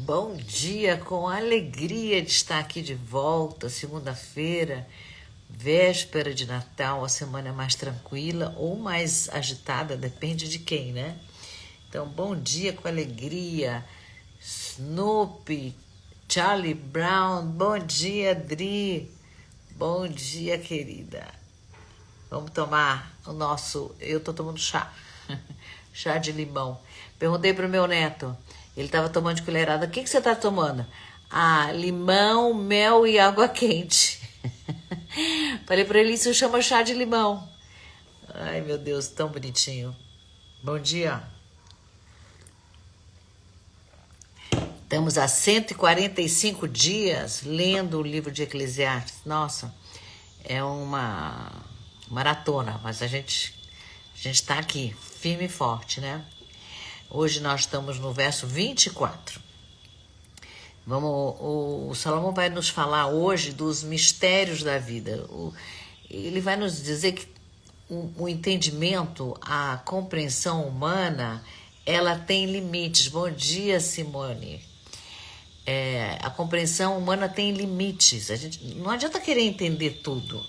Bom dia, com alegria de estar aqui de volta, segunda-feira, véspera de Natal, a semana é mais tranquila ou mais agitada, depende de quem, né? Então, bom dia com alegria, Snoopy, Charlie Brown, bom dia, Dri, bom dia, querida. Vamos tomar eu tô tomando chá, chá de limão. Perguntei pro meu neto, ele tava tomando de colherada, o que você tá tomando? Ah, limão, mel e água quente. Falei pra ele, isso chama chá de limão. Ai, meu Deus, tão bonitinho. Bom dia. Estamos há 145 dias lendo o livro de Eclesiastes. Nossa, é uma maratona, mas a gente está aqui, firme e forte, né? Hoje nós estamos no verso 24. O Salomão vai nos falar hoje dos mistérios da vida. Ele vai nos dizer que o entendimento, a compreensão humana, ela tem limites. Bom dia, Simone. A compreensão humana tem limites. A gente não adianta querer entender tudo,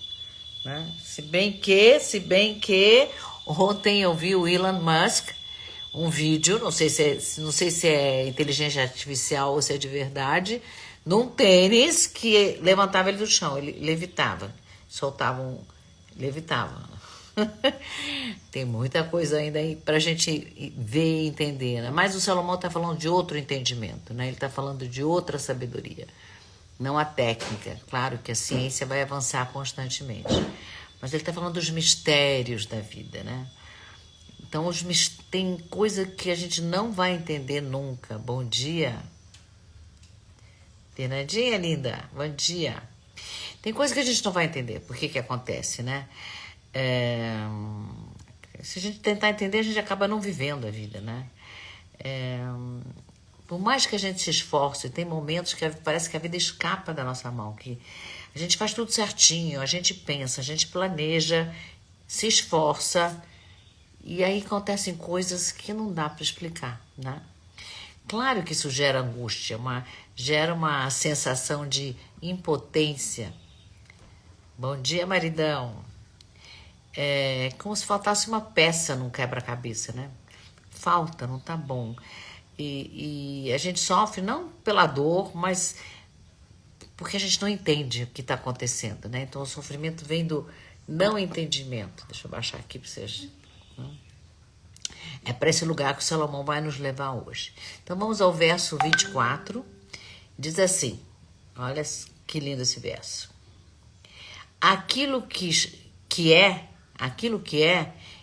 né? Se bem que ontem eu vi o Elon Musk um vídeo, não sei se é inteligência artificial ou se é de verdade, num tênis que levantava ele do chão, ele levitava, levitava. Tem muita coisa ainda aí pra gente ver e entender, né? Mas o Salomão tá falando de outro entendimento, né? Ele tá falando de outra sabedoria, não a técnica. Claro que a ciência vai avançar constantemente, mas ele tá falando dos mistérios da vida, né? Então, tem coisa que a gente não vai entender nunca. Bom dia. Fernandinha, linda. Bom dia. Tem coisa que a gente não vai entender. Por que acontece, né? Se a gente tentar entender, a gente acaba não vivendo a vida, né? Por mais que a gente se esforce, tem momentos que parece que a vida escapa da nossa mão, que a gente faz tudo certinho, a gente pensa, a gente planeja, se esforça, e aí acontecem coisas que não dá para explicar, né? Claro que isso gera angústia, gera uma sensação de impotência. Bom dia, maridão. É como se faltasse uma peça num quebra-cabeça, né? Falta, não tá bom. E a gente sofre não pela dor, mas porque a gente não entende o que está acontecendo, né? Então o sofrimento vem do não entendimento. Deixa eu baixar aqui para vocês. É para esse lugar que o Salomão vai nos levar hoje. Então vamos ao verso 24. Diz assim, olha que lindo esse verso. Aquilo que é,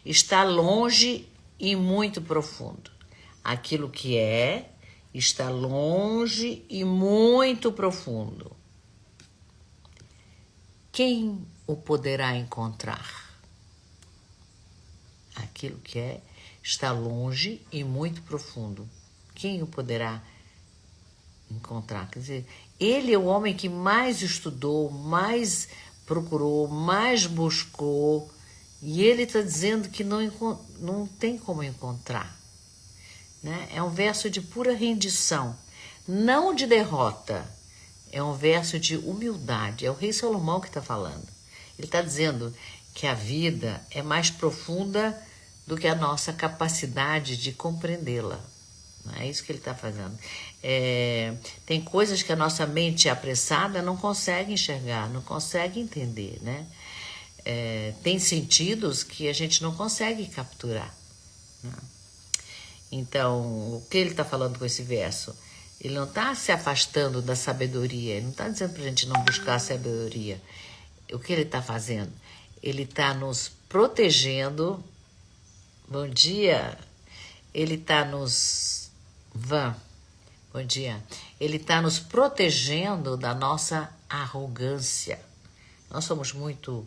está longe e muito profundo. Aquilo que é, está longe e muito profundo. Quem o poderá encontrar? Aquilo que é, está longe e muito profundo. Quem o poderá encontrar? Quer dizer, ele é o homem que mais estudou, mais procurou, mais buscou, e ele está dizendo que não tem como encontrar. Né? É um verso de pura rendição, não de derrota. É um verso de humildade. É o rei Salomão que está falando. Ele está dizendo que a vida é mais profunda do que a nossa capacidade de compreendê-la. É isso que ele está fazendo. Tem coisas que a nossa mente apressada não consegue enxergar, não consegue entender, né? Tem sentidos que a gente não consegue capturar, né? Então, o que ele está falando com esse verso? Ele não está se afastando da sabedoria, ele não está dizendo para a gente não buscar a sabedoria. O que ele está fazendo? Ele está nos protegendo. Bom dia. Ele está nos... Bom dia. Ele está nos protegendo da nossa arrogância. Nós somos muito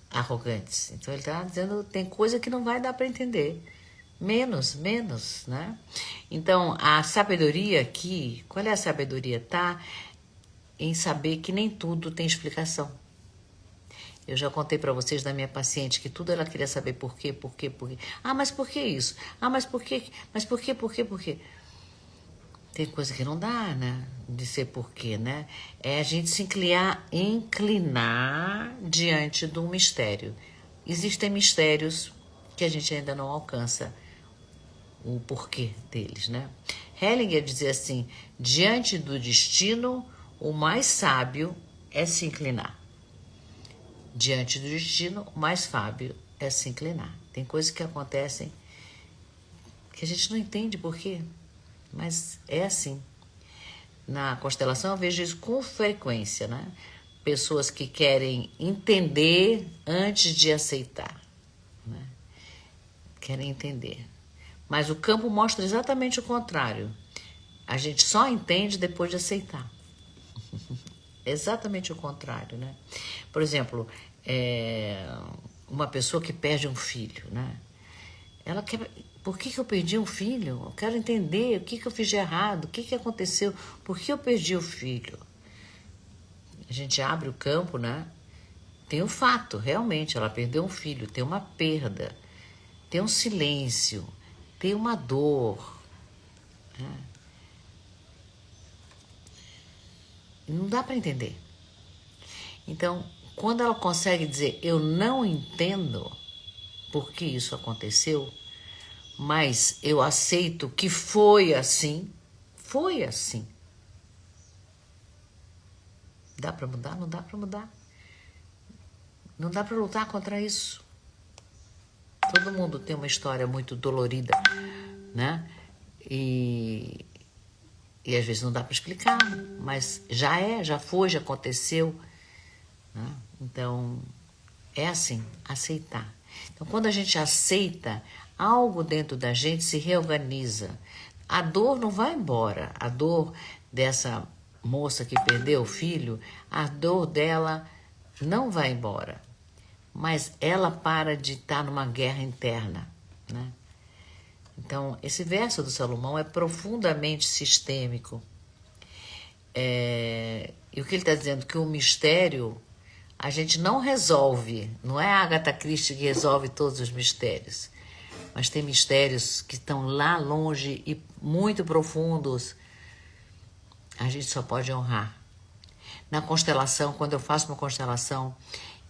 arrogantes. Então ele está dizendo que tem coisa que não vai dar para entender. Menos, né? Então, a sabedoria aqui, qual é a sabedoria? Tá em saber que nem tudo tem explicação. Eu já contei para vocês da minha paciente que tudo ela queria saber por quê. Ah, mas por que isso? Ah, mas por quê? Mas por quê? Tem coisa que não dá, né? De ser porquê, né? É a gente se inclinar diante de um mistério. Existem mistérios que a gente ainda não alcança o porquê deles, né? Hellinger dizia assim: diante do destino, o mais sábio é se inclinar. Diante do destino, o mais sábio é se inclinar. Tem coisas que acontecem que a gente não entende por quê, mas é assim. Na constelação eu vejo isso com frequência, né? Pessoas que querem entender antes de aceitar, né? Querem entender. Mas o campo mostra exatamente o contrário. A gente só entende depois de aceitar. Exatamente o contrário, né? Por exemplo, uma pessoa que perde um filho, né? Ela quer... Por que eu perdi um filho? Eu quero entender o que eu fiz de errado, o que aconteceu, por que eu perdi o filho? A gente abre o campo, né? Tem o fato, realmente, ela perdeu um filho, tem uma perda, tem um silêncio, tem uma dor, né? Não dá para entender. Então, quando ela consegue dizer, eu não entendo por que isso aconteceu, mas eu aceito que foi assim. Dá para mudar? Não dá para mudar. Não dá para lutar contra isso. Todo mundo tem uma história muito dolorida, né? E às vezes não dá para explicar, mas já foi, já aconteceu, né? Então, é assim, aceitar. Então, quando a gente aceita, algo dentro da gente se reorganiza. A dor não vai embora. A dor dessa moça que perdeu o filho, a dor dela não vai embora. Mas ela para de estar numa guerra interna, né? Então, esse verso do Salomão é profundamente sistêmico. E o que ele está dizendo? Que o mistério a gente não resolve. Não é a Agatha Christie que resolve todos os mistérios. Mas tem mistérios que estão lá longe e muito profundos. A gente só pode honrar. Na constelação, quando eu faço uma constelação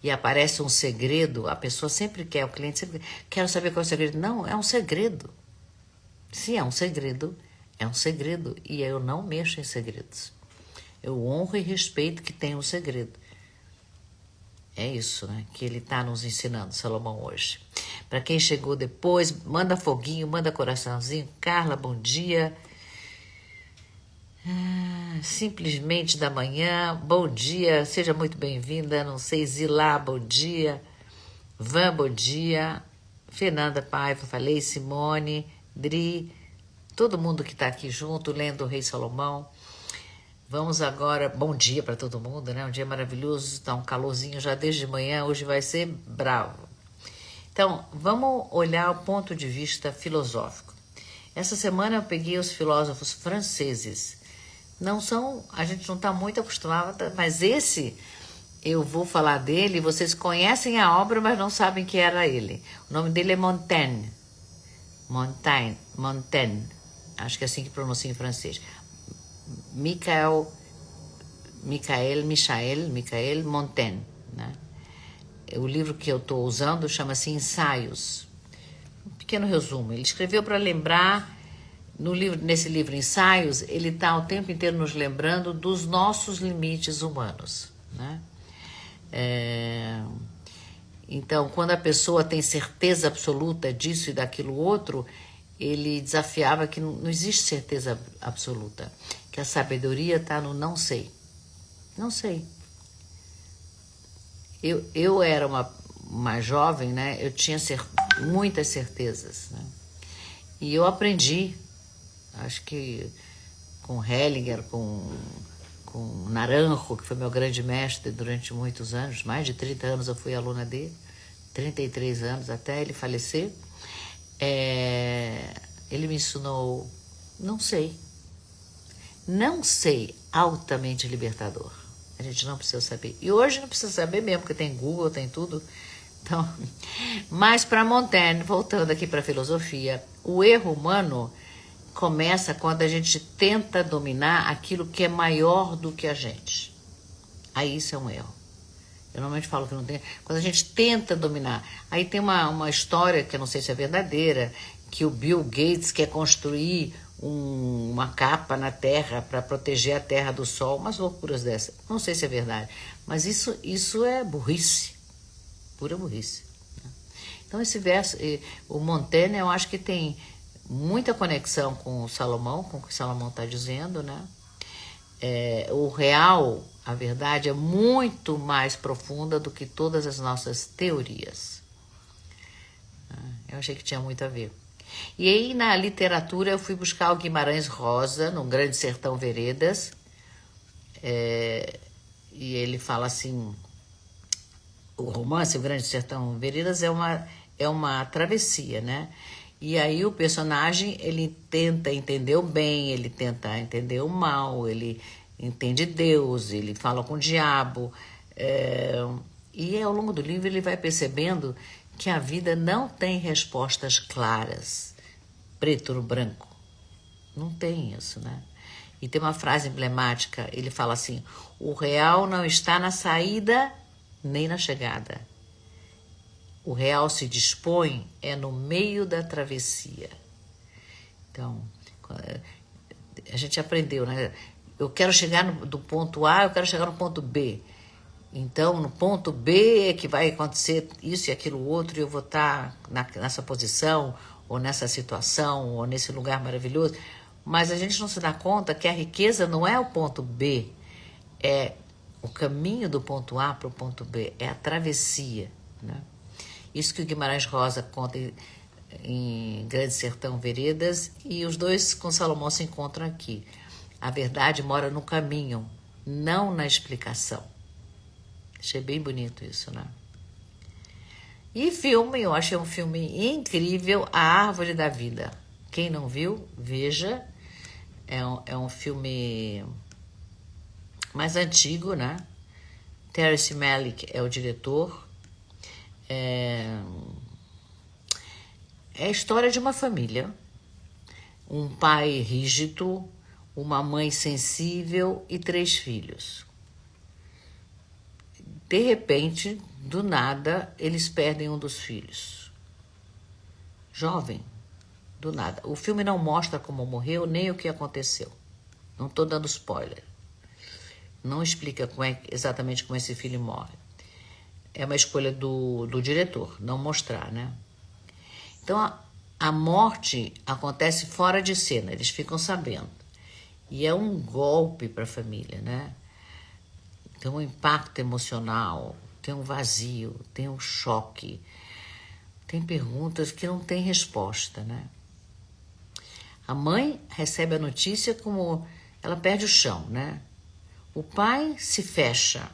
e aparece um segredo, a pessoa sempre quer, o cliente sempre quer saber qual é o segredo. Não, é um segredo. Se é um segredo, é um segredo. E eu não mexo em segredos. Eu honro e respeito que tem um segredo. É isso, né, que ele está nos ensinando, Salomão, hoje. Para quem chegou depois, manda foguinho, manda coraçãozinho. Carla, bom dia. Simplesmente da manhã, bom dia, seja muito bem-vinda. Não sei, Zilá, bom dia. Van, bom dia. Fernanda Paiva, falei, Simone, Dri, todo mundo que está aqui junto, lendo o Rei Salomão. Vamos agora, bom dia para todo mundo, né? Um dia maravilhoso, está um calorzinho já desde manhã, hoje vai ser bravo. Então, vamos olhar o ponto de vista filosófico. Essa semana eu peguei os filósofos franceses. Não são, a gente não está muito acostumado, mas esse, eu vou falar dele, vocês conhecem a obra, mas não sabem que era ele. O nome dele é Montaigne. Montaigne, acho que é assim que pronuncia em francês. Michael Montaigne, né? O livro que eu estou usando chama-se Ensaios. Um pequeno resumo. Ele escreveu para lembrar, nesse livro Ensaios, ele está o tempo inteiro nos lembrando dos nossos limites humanos, né? Então, quando a pessoa tem certeza absoluta disso e daquilo outro, ele desafiava que não existe certeza absoluta, que a sabedoria está no não sei. Não sei. Eu era uma jovem, né? Eu tinha muitas certezas, né? E eu aprendi, acho que com Hellinger, com Naranjo, que foi meu grande mestre durante muitos anos, mais de 30 anos eu fui aluna dele, 33 anos até ele falecer. Ele me ensinou, não sei, altamente libertador. A gente não precisa saber. E hoje não precisa saber mesmo, porque tem Google, tem tudo. Então, mas para Montaigne, voltando aqui para a filosofia, o erro humano começa quando a gente tenta dominar aquilo que é maior do que a gente. Aí isso é um erro. Eu normalmente falo que não tem. Quando a gente tenta dominar. Aí tem uma história, que eu não sei se é verdadeira, que o Bill Gates quer construir uma capa na Terra para proteger a Terra do Sol. Umas loucuras dessas. Não sei se é verdade. Mas isso é burrice. Pura burrice. Então esse verso, o Montaigne, eu acho que tem muita conexão com o Salomão, com o que Salomão está dizendo, né? O real, a verdade, é muito mais profunda do que todas as nossas teorias. Eu achei que tinha muito a ver. E aí, na literatura, eu fui buscar o Guimarães Rosa, no Grande Sertão Veredas, e ele fala assim, o romance, o Grande Sertão Veredas, é uma travessia, né? E aí o personagem, ele tenta entender o bem, ele tenta entender o mal, ele entende Deus, ele fala com o diabo. E ao longo do livro ele vai percebendo que a vida não tem respostas claras, preto no branco. Não tem isso, né? E tem uma frase emblemática, ele fala assim, o real não está na saída nem na chegada. O real se dispõe no meio da travessia. Então, a gente aprendeu, né? Eu quero chegar do ponto A, eu quero chegar no ponto B. Então, no ponto B é que vai acontecer isso e aquilo outro, e eu vou estar nessa posição, ou nessa situação, ou nesse lugar maravilhoso. Mas a gente não se dá conta que a riqueza não é o ponto B, é o caminho do ponto A para o ponto B, é a travessia, né? Isso que o Guimarães Rosa conta em Grande Sertão Veredas, e os dois com Salomão se encontram aqui. A verdade mora no caminho, não na explicação. Achei bem bonito isso, né? E filme, eu achei um filme incrível, A Árvore da Vida. Quem não viu, veja. É um filme mais antigo, né? Terrence Malick é o diretor. É a história de uma família. Um pai rígido, uma mãe sensível e 3 filhos. De repente, do nada, eles perdem um dos filhos. Jovem, do nada. O filme não mostra como morreu, nem o que aconteceu. Não estou dando spoiler. Não explica exatamente como esse filho morre. É uma escolha do diretor, não mostrar, né? Então, a morte acontece fora de cena, eles ficam sabendo. E é um golpe para a família, né? Tem um impacto emocional, tem um vazio, tem um choque. Tem perguntas que não têm resposta, né? A mãe recebe a notícia como ela perde o chão, né? O pai se fecha.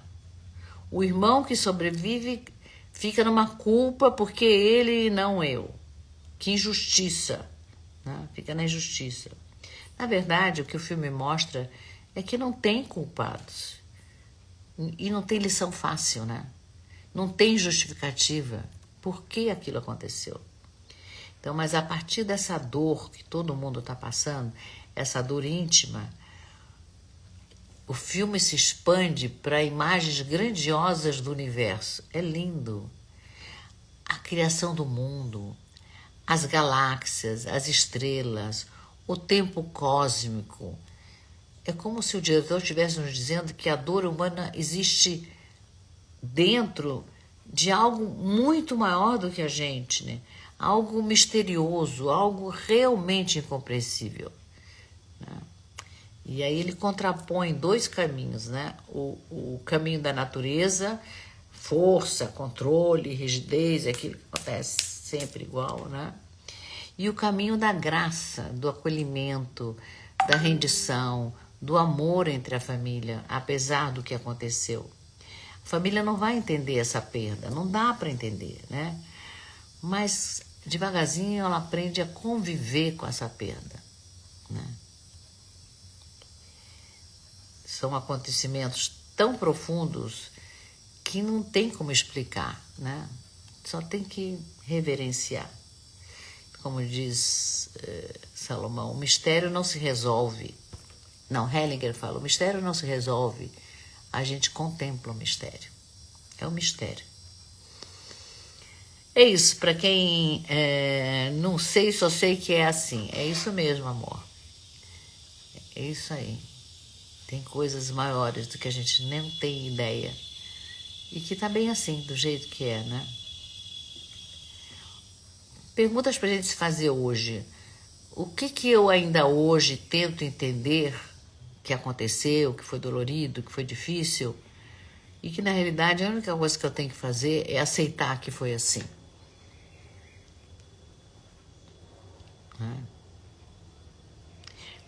O irmão que sobrevive fica numa culpa porque ele e não eu. Que injustiça, né? Fica na injustiça. Na verdade, o que o filme mostra é que não tem culpados. E não tem lição fácil, né? Não tem justificativa. Por que aquilo aconteceu? Então, mas a partir dessa dor que todo mundo está passando, essa dor íntima, o filme se expande para imagens grandiosas do universo. É lindo. A criação do mundo, as galáxias, as estrelas, o tempo cósmico. É como se o diretor estivesse nos dizendo que a dor humana existe dentro de algo muito maior do que a gente, né? Algo misterioso, algo realmente incompreensível, né? E aí ele contrapõe 2 caminhos, né? O caminho da natureza, força, controle, rigidez, aquilo que acontece sempre igual, né? E o caminho da graça, do acolhimento, da rendição, do amor entre a família, apesar do que aconteceu. A família não vai entender essa perda, não dá para entender, né? Mas devagarzinho ela aprende a conviver com essa perda, né? São acontecimentos tão profundos que não tem como explicar, né? Só tem que reverenciar. como diz Salomão, o mistério não se resolve. Não, Hellinger fala, o mistério não se resolve, a gente contempla o mistério. É um mistério. É isso, para quem não sei, só sei que é assim. É isso mesmo, amor. É isso aí. Tem coisas maiores do que a gente nem tem ideia. E que tá bem assim, do jeito que é, né? Perguntas pra gente se fazer hoje. O que eu ainda hoje tento entender que aconteceu, que foi dolorido, que foi difícil, e que na realidade a única coisa que eu tenho que fazer é aceitar que foi assim.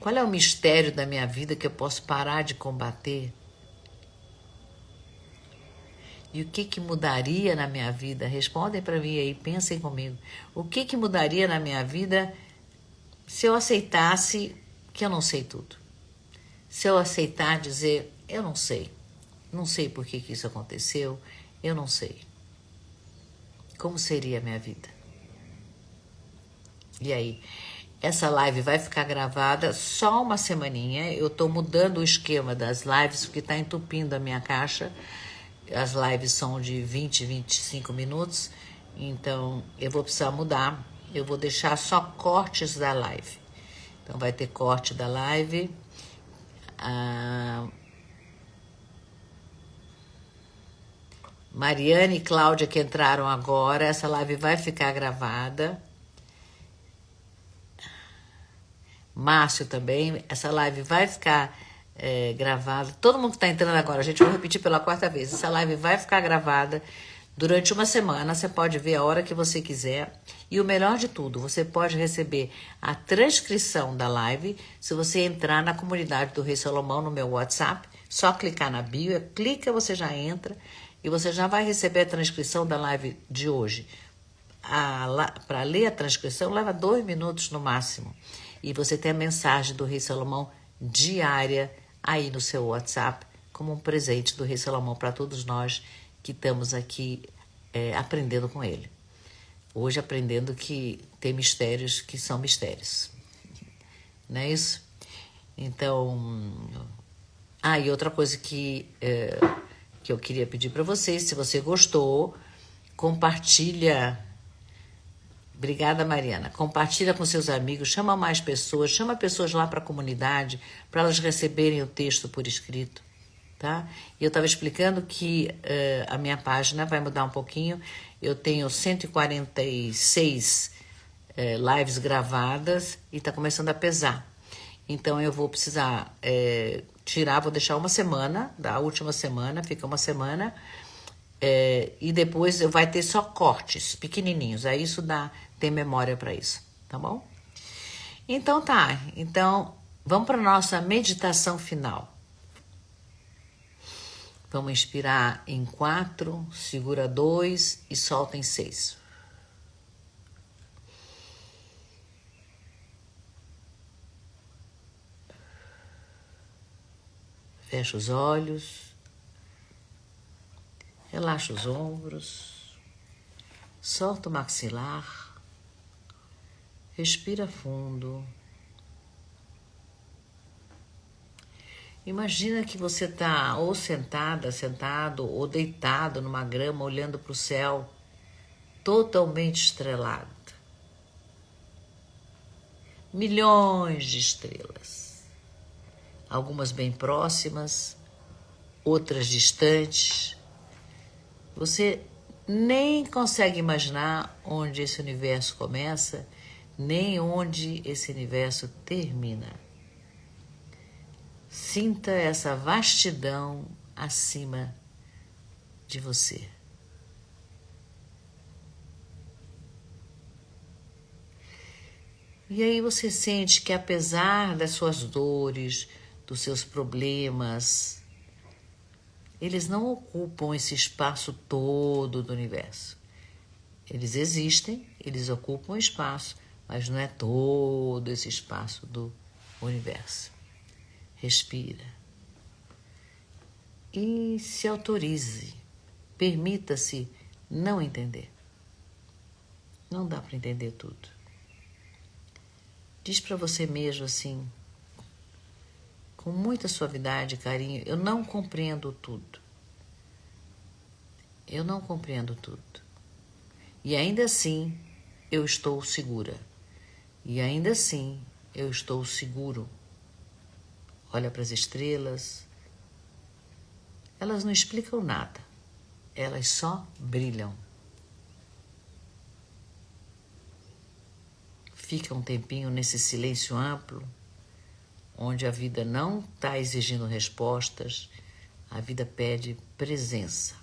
Qual é o mistério da minha vida que eu posso parar de combater? E o que mudaria na minha vida? Respondem para mim aí, pensem comigo. O que mudaria na minha vida se eu aceitasse que eu não sei tudo? Se eu aceitar dizer, eu não sei. Não sei por que isso aconteceu, eu não sei. Como seria a minha vida? E aí? Essa live vai ficar gravada só uma semaninha. Eu tô mudando o esquema das lives porque tá entupindo a minha caixa. As lives são de 20, 25 minutos. Então, eu vou precisar mudar. Eu vou deixar só cortes da live. Então, vai ter corte da live. Mariane e Cláudia que entraram agora. Essa live vai ficar gravada. Márcio também. Essa live vai ficar gravada. Todo mundo que está entrando agora, a gente vai repetir pela quarta vez. Essa live vai ficar gravada durante uma semana. Você pode ver a hora que você quiser. E o melhor de tudo, você pode receber a transcrição da live se você entrar na comunidade do Rei Salomão no meu WhatsApp. Só clicar na bio, clica, você já entra e você já vai receber a transcrição da live de hoje. Para ler a transcrição leva 2 minutos no máximo. E você tem a mensagem do Rei Salomão diária aí no seu WhatsApp, como um presente do Rei Salomão para todos nós que estamos aqui aprendendo com ele. Hoje aprendendo que tem mistérios que são mistérios. Não é isso? Então... e outra coisa que eu queria pedir para vocês, se você gostou, compartilha. Obrigada, Mariana. Compartilha com seus amigos, chama mais pessoas, chama pessoas lá para a comunidade, para elas receberem o texto por escrito, tá? E eu estava explicando que a minha página vai mudar um pouquinho. Eu tenho 146 lives gravadas e está começando a pesar. Então, eu vou precisar tirar, vou deixar uma semana, da última semana, fica uma semana, e depois vai ter só cortes pequenininhos. Aí isso tem memória para isso, tá bom? Então tá, vamos para nossa meditação final. Vamos inspirar em 4, segura 2 e solta em 6. Fecha os olhos, relaxa os ombros, solta o maxilar. Respira fundo. Imagina que você está ou sentada, sentado, ou deitado numa grama, olhando para o céu, totalmente estrelado. Milhões de estrelas. Algumas bem próximas, outras distantes. Você nem consegue imaginar onde esse universo começa, nem onde esse universo termina. Sinta essa vastidão acima de você. E aí você sente que apesar das suas dores, dos seus problemas, eles não ocupam esse espaço todo do universo. Eles existem, eles ocupam espaço, mas não é todo esse espaço do universo. Respira. E se autorize. Permita-se não entender. Não dá para entender tudo. Diz para você mesmo assim, com muita suavidade e carinho: eu não compreendo tudo. Eu não compreendo tudo. E ainda assim, eu estou segura. E ainda assim, eu estou seguro. Olha para as estrelas. Elas não explicam nada. Elas só brilham. Fica um tempinho nesse silêncio amplo, onde a vida não está exigindo respostas, a vida pede presença.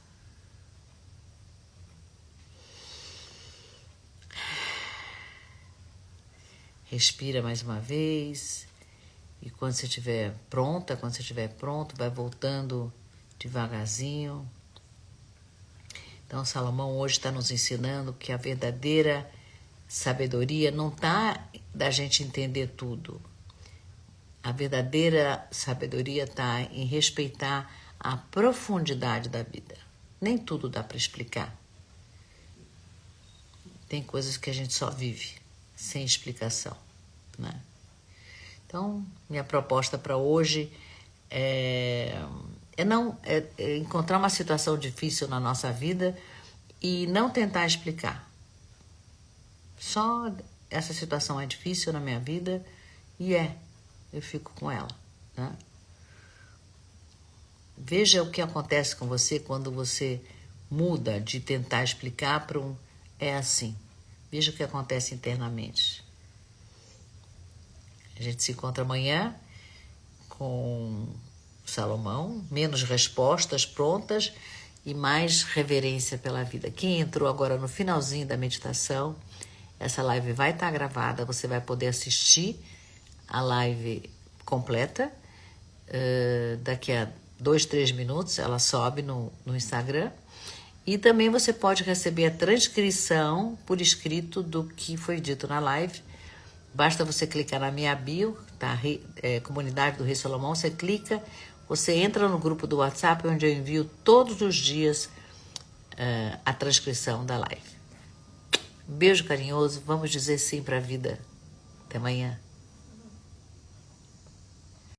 Respira mais uma vez e quando você estiver pronto, vai voltando devagarzinho. Então, Salomão hoje está nos ensinando que a verdadeira sabedoria não está da gente entender tudo. A verdadeira sabedoria está em respeitar a profundidade da vida. Nem tudo dá para explicar. Tem coisas que a gente só vive sem explicação, né? Então, minha proposta para hoje é encontrar uma situação difícil na nossa vida e não tentar explicar. Só essa situação é difícil na minha vida e eu fico com ela, né? Veja o que acontece com você quando você muda de tentar explicar para é assim. Veja o que acontece internamente. A gente se encontra amanhã com Salomão, menos respostas prontas e mais reverência pela vida. Quem entrou agora no finalzinho da meditação, essa live vai estar gravada, você vai poder assistir a live completa. Daqui a 2-3 minutos ela sobe no Instagram. E também você pode receber a transcrição por escrito do que foi dito na live. Basta você clicar na minha bio, tá? Comunidade do Rei Salomão, você clica, você entra no grupo do WhatsApp, onde eu envio todos os dias a transcrição da live. Beijo carinhoso, vamos dizer sim para a vida. Até amanhã.